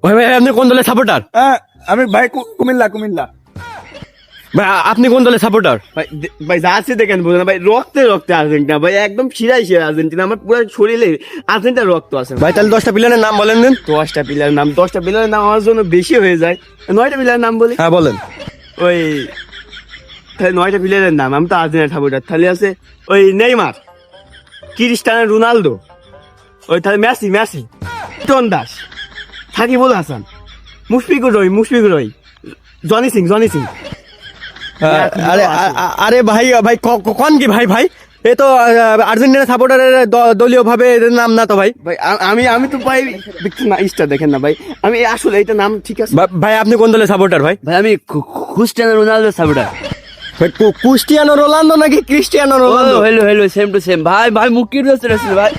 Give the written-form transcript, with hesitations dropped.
ভাই ভাই আপনি কোন দলের সাপোর্টার? আমি ভাই কুমিল্লা। ভাই আপনি কোন দলের সাপোর্টার? ভাই জার্সি দেখেন বুঝলেন না ভাই, রক্তে রক্তে আর্জেন্টিনা ভাই, একদম শিরাই আর্জেন্টিনা, আমার পুরো শরীরে আর্জেন্টিনার রক্ত আছে ভাই তাহলে 10টা প্লেয়ারের নাম বলেন দিন। 10টা প্লেয়ারের নাম, 10টা প্লেয়ারের নাম আমার জন্য বেশি হয়ে যায়, 9টা প্লেয়ারের নাম বলি। হ্যাঁ বলেন। ওই তাহলে 9টা প্লেয়ারের নাম, আমি তো আর্জেন্টিনা সাপোর্টার, তাহলে আছে ওই নেইমার, ক্রিস্টিয়ানো রোনালদো, ওই তাহলে মেসি, টন দাস, সাকিবুল হাসান, মুশফিকুর রয়, জনি সিং। আরে আরে ভাই ভাই কোন কি ভাই ভাই এ তো আর্জেন্টিনা সাপোর্টারের দলীয় ভাবে নাম না তো ভাই। ভাই আমি তো ভাই দেখছেন না, স্টার দেখেন না ভাই, আমি আসলে এটা নাম ঠিক আছে ভাই আপনি কোন দলের সাপোর্টার ভাই? ভাই, আমি Cristiano Ronaldo supporter. Cristiano Ronaldo নাকি Cristiano Ronaldo? Hello same to same ভাই মুখ কি রয়েছে ভাই।